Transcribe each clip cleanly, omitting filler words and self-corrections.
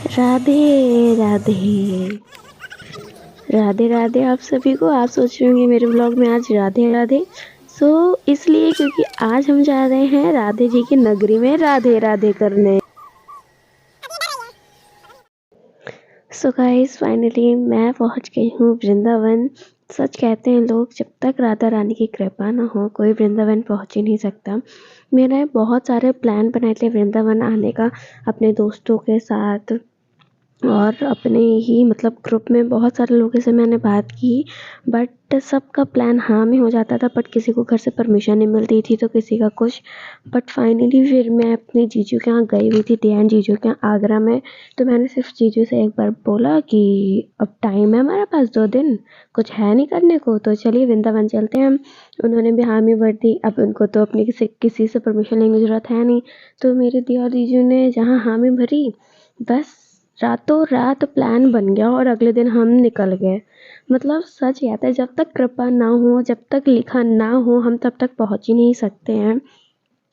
राधे राधे राधे राधे आप सभी को। आप सोच रहे होंगे मेरे ब्लॉग में आज राधे राधे। इसलिए क्योंकि आज हम जा रहे हैं राधे जी की नगरी में राधे राधे करने। गाइस फाइनली मैं पहुंच गई हूँ वृंदावन। सच कहते हैं लोग, जब तक राधा रानी की कृपा ना हो कोई वृंदावन पहुंच ही नहीं सकता। मैंने बहुत सारे प्लान बनाए थे वृंदावन आने का अपने दोस्तों के साथ, और अपने ही मतलब ग्रुप में बहुत सारे लोगों से मैंने बात की, बट सबका प्लान हाँ में हो जाता था। बट किसी को घर से परमिशन नहीं मिलती थी तो किसी का कुछ। बट फाइनली फिर मैं अपने जीजू के यहाँ गई हुई थी, दयान जीजू के यहाँ आगरा में। तो मैंने सिर्फ जीजू से एक बार बोला कि अब टाइम है हमारे पास 2 दिन, कुछ है नहीं करने को, तो चलिए वृंदावन चलते हैं हम। उन्होंने भी हामी भर दी। अब उनको तो अपनी किसी से परमिशन लेने की ज़रूरत है नहीं। तो मेरे दिया जीजू ने जहाँ हामी भरी, बस रातों रात प्लान बन गया और अगले दिन हम निकल गए। मतलब सच कहते हैं, जब तक कृपा ना हो, जब तक लिखा ना हो, हम तब तक पहुंच ही नहीं सकते हैं।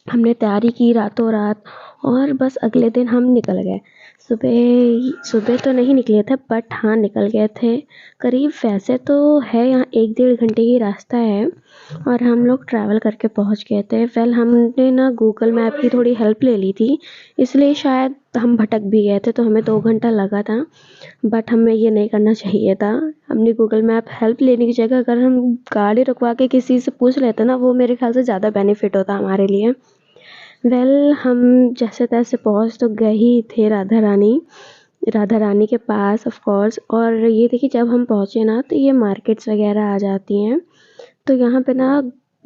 हमने तैयारी की रातों रात और बस अगले दिन हम निकल गए। सुबह सुबह तो नहीं निकले थे, बट हाँ निकल गए थे करीब। वैसे तो है यहाँ 1-1.5 घंटे की रास्ता है और हम लोग ट्रैवल करके पहुँच गए थे। हमने ना गूगल मैप की थोड़ी हेल्प ले ली थी, इसलिए शायद हम भटक भी गए थे, तो हमें 2 घंटा लगा था। बट हमें ये नहीं करना चाहिए था। हमने गूगल मैप हेल्प लेने की जगह अगर हम गाड़ी रुकवा के किसी से पूछ लेते ना, वो मेरे ख्याल से ज़्यादा बेनिफिट होता हमारे लिए। हम जैसे तैसे पहुँच तो गए ही थे राधा रानी के पास ऑफ कोर्स। और ये देखिए, जब हम पहुँचे ना तो ये मार्केट्स वगैरह आ जाती हैं। तो यहाँ पे ना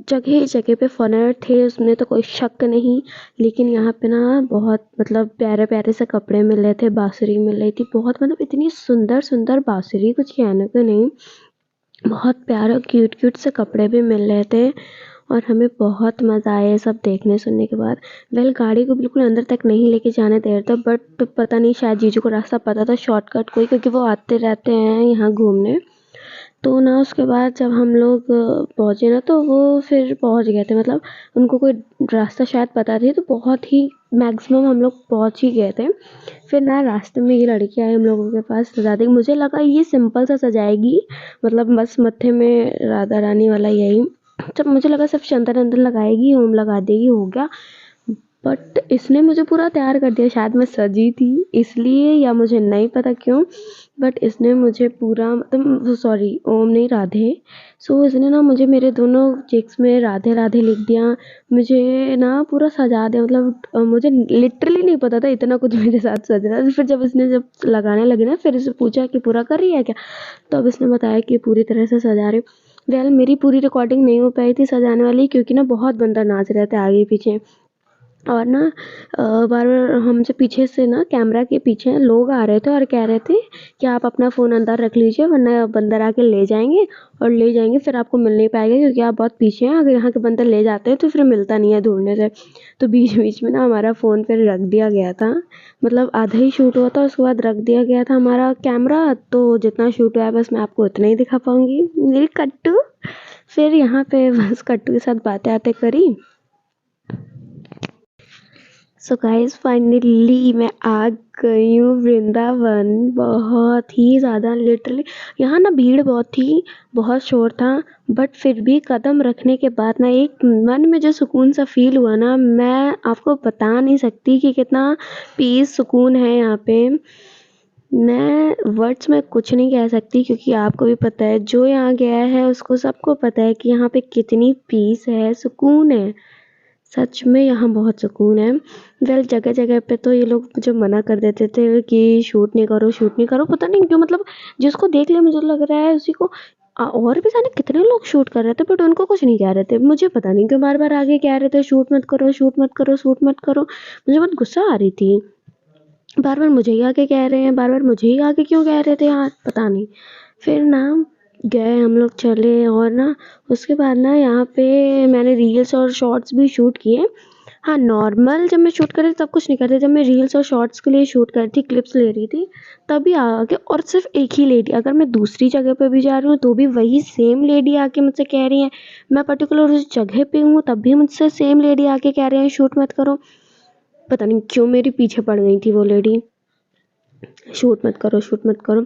जगह जगह पे फॉरेनर थे, उसमें तो कोई शक नहीं। लेकिन यहाँ पे ना बहुत मतलब प्यारे प्यारे से कपड़े मिल रहे थे, बाँसुरी मिल रही थी बहुत, मतलब इतनी सुंदर सुंदर बाँसुरी, कुछ कहने को नहीं। बहुत प्यारे क्यूट क्यूट से कपड़े भी मिल रहे थे और हमें बहुत मज़ा आया ये सब देखने सुनने के बाद। गाड़ी को बिल्कुल अंदर तक नहीं लेके जाने दे रहे थे, बट पता नहीं शायद जीजू को रास्ता पता था शॉर्टकट कोई, क्योंकि वो आते रहते हैं यहाँ घूमने। तो ना उसके बाद जब हम लोग पहुँचे ना, तो वो फिर पहुँच गए थे। मतलब उनको कोई रास्ता शायद पता थी, तो बहुत ही मैक्सिमम हम लोग पहुँच ही गए थे। फिर ना रास्ते में ये लड़की आई हम लोगों के पास सजा दी। मुझे लगा ये सिंपल सा सजाएगी, मतलब बस मत्थे में राधा रानी वाला यही। जब मुझे लगा सिर्फ चंदन वंदन लगाएगी, ओम लगा देगी, हो गया। बट इसने मुझे पूरा तैयार कर दिया। शायद मैं सजी थी इसलिए, या मुझे नहीं पता क्यों, बट इसने मुझे पूरा मतलब सॉरी ओम नहीं राधे। इसने ना मुझे मेरे दोनों चेक्स में राधे राधे लिख दिया। मुझे ना पूरा सजा दिया। मतलब मुझे लिटरली नहीं पता था इतना कुछ मेरे साथ सज रहा है। फिर जब इसने जब लगाने लगी ना, फिर इसे पूछा कि पूरा कर रही है क्या, तो अब इसने बताया कि पूरी तरह से सजा रही। मेरी पूरी रिकॉर्डिंग नहीं हो पाई थी सजाने वाली, क्योंकि ना बहुत बंदा नाच रहे थे आगे पीछे। और ना बार बार हमसे पीछे से ना कैमरा के पीछे लोग आ रहे थे और कह रहे थे कि आप अपना फ़ोन अंदर रख लीजिए, वरना बंदर आके ले जाएंगे, और ले जाएंगे फिर आपको मिल नहीं पाएगा, क्योंकि आप बहुत पीछे हैं। अगर यहाँ के बंदर ले जाते हैं तो फिर मिलता नहीं है ढूंढने से। तो बीच बीच में ना हमारा फ़ोन फिर रख दिया गया था। मतलब आधा ही शूट हुआ था, उसके बाद रख दिया गया था हमारा कैमरा। तो जितना शूट हुआ है बस मैं आपको उतना ही दिखा पाऊँगी, मेरी कट्टू। फिर यहाँ पे बस कट्टू के साथ बातें आते करी। गाइस फाइनली मैं आ गई हूँ वृंदावन। बहुत ही ज़्यादा लिटरली यहाँ ना भीड़ बहुत थी, बहुत शोर था। बट फिर भी कदम रखने के बाद ना एक मन में जो सुकून सा फील हुआ ना, मैं आपको बता नहीं सकती कि कितना पीस सुकून है यहाँ पे। मैं वर्ड्स में कुछ नहीं कह सकती, क्योंकि आपको भी पता है, जो यहाँ गया है उसको सबको पता है कि यहाँ पे कितनी पीस है, सुकून है। सच में यहाँ बहुत सुकून है। जगह जगह पे तो ये लोग मुझे मना कर देते थे कि शूट नहीं करो, शूट नहीं करो। पता नहीं क्यों, मतलब जिसको देख लिया मुझे लग रहा है उसी को। और भी जाने कितने लोग शूट कर रहे थे, बट उनको कुछ नहीं कह रहे थे। मुझे पता नहीं क्यों बार बार आगे कह रहे थे शूट मत करो, शूट मत करो, शूट मत करो। मुझे बहुत गुस्सा आ रही थी। बार बार मुझे ही आके कह रहे हैं, बार बार मुझे ही आके क्यों कह रहे थे यार, पता नहीं। फिर ना गए हम लोग चले, और ना उसके बाद ना यहाँ पे मैंने रील्स और शॉर्ट्स भी शूट किए। हाँ नॉर्मल जब मैं शूट कर रही थी तब कुछ नहीं करती, जब मैं रील्स और शॉर्ट्स के लिए शूट कर रही थी, क्लिप्स ले रही थी, तभी आके। और सिर्फ एक ही लेडी, अगर मैं दूसरी जगह पे भी जा रही हूँ तो भी वही सेम लेडी आके मुझसे कह रही है। मैं पर्टिकुलर उस जगह पे हूँ तब भी मुझसे सेम लेडी आके कह रहे हैं शूट मत करो। पता नहीं क्यों मेरे पीछे पड़ गई थी वो लेडी। शूट मत करो, शूट मत करो।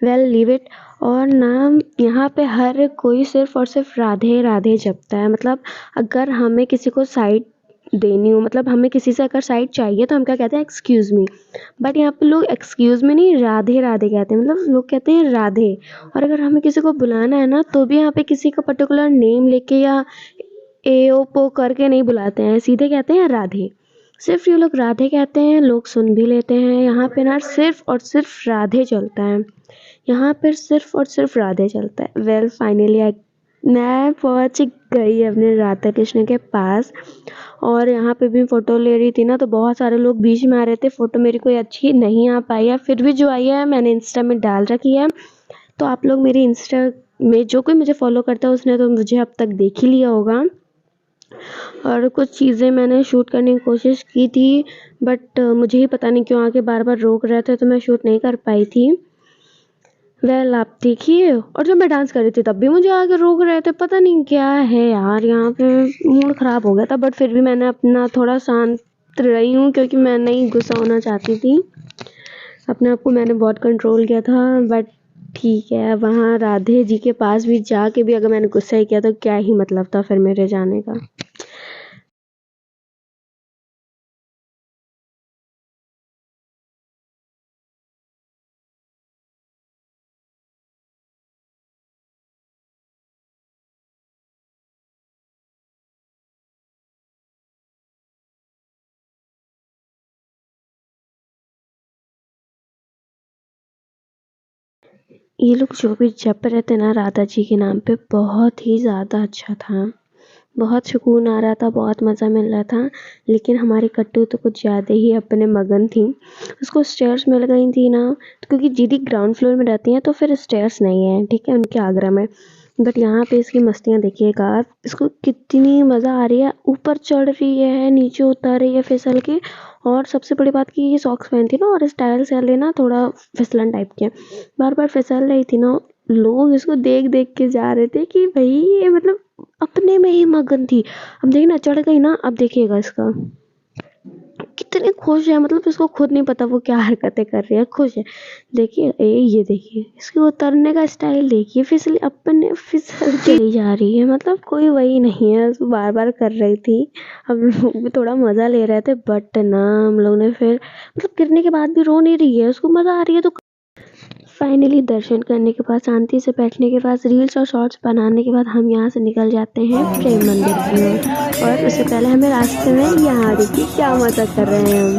Well leave it. और ना यहाँ पे हर कोई सिर्फ और सिर्फ राधे राधे जपता है। मतलब अगर हमें किसी को साइड देनी हो, मतलब हमें किसी से अगर साइड चाहिए तो हम क्या कहते हैं, एक्सक्यूज़ मी। बट यहाँ पे लोग एक्सक्यूज़ मी नहीं, राधे राधे कहते हैं। मतलब लोग कहते हैं राधे। और अगर हमें किसी को बुलाना है ना तो भी यहाँ पे किसी का पर्टिकुलर नेम लेके या ए ओ पो करके नहीं बुलाते हैं, सीधे कहते हैं राधे। सिर्फ ये लोग राधे कहते हैं, लोग सुन भी लेते हैं। यहाँ पे ना सिर्फ और सिर्फ राधे चलता है। यहाँ पर सिर्फ और सिर्फ राधे चलता है। वेल फाइनली मैं पहुँच गई अपने राधा कृष्ण के पास। और यहाँ पे भी फ़ोटो ले रही थी ना तो बहुत सारे लोग बीच में आ रहे थे। फ़ोटो मेरी कोई अच्छी नहीं आ पाई है, फिर भी जो आई है मैंने इंस्टा में डाल रखी है। तो आप लोग मेरी इंस्टा में जो कोई मुझे फॉलो करता है उसने तो मुझे अब तक देख ही लिया होगा। और कुछ चीज़ें मैंने शूट करने की कोशिश की थी, बट मुझे ही पता नहीं क्यों आके बार बार रोक रहे थे तो मैं शूट नहीं कर पाई थी। वेल आप देखिए, और जब मैं डांस कर रही थी तब भी मुझे आके रोक रहे थे। पता नहीं क्या है यार, यहाँ पे मूड ख़राब हो गया था। बट फिर भी मैंने अपना थोड़ा शांत रही हूँ क्योंकि मैं नहीं गुस्सा होना चाहती थी। अपने आप को मैंने बहुत कंट्रोल किया था। बट ठीक है, वहाँ राधे जी के पास भी जाके भी अगर मैंने गुस्सा ही किया तो क्या ही मतलब था फिर मेरे जाने का। ये लोग जो भी जप रहे थे ना राधा जी के नाम पे, बहुत ही ज़्यादा अच्छा था। बहुत सुकून आ रहा था, बहुत मज़ा मिल रहा था। लेकिन हमारी कट्टू तो कुछ ज़्यादा ही अपने मगन थी। उसको स्टेयर्स मिल गई थी ना, तो क्योंकि दीदी ग्राउंड फ्लोर में रहती हैं तो फिर स्टेयर्स नहीं है, ठीक है, उनके आगरा में। बट यहाँ पे इसकी मस्तियाँ देखिएगा आप, इसको कितनी मज़ा आ रही है। ऊपर चढ़ रही है, नीचे उतर रही है फिसल के। और सबसे बड़ी बात कि ये सॉक्स पहनती है ना, और स्टाइल से लेना थोड़ा फिसलन टाइप के, बार बार फिसल रही थी ना। लोग इसको देख देख के जा रहे थे कि भाई ये मतलब अपने में ही मगन थी। अब देखिए ना, चढ़ गई ना, अब देखिएगा इसका कितनी खुश है। मतलब इसको खुद नहीं पता वो क्या हरकतें कर रही है, खुश है। देखिए ये देखिए इसके उतरने का स्टाइल देखिए, फिसल अपने फिसल चली जा रही है। मतलब कोई वही नहीं है, उसको बार बार कर रही थी। हम लोग भी थोड़ा मज़ा ले रहे थे, बट ना हम लोग ने फिर मतलब गिरने के बाद भी रो नहीं रही है, उसको मज़ा आ रही है। तो फाइनली दर्शन करने के बाद, शांति से बैठने के बाद, रील्स और शॉर्ट्स बनाने के बाद हम यहाँ से निकल जाते हैं प्रेम मंदिर की ओर। और उससे पहले हमें रास्ते में यहाँ देखिए क्या मज़ा कर रहे हैं हम।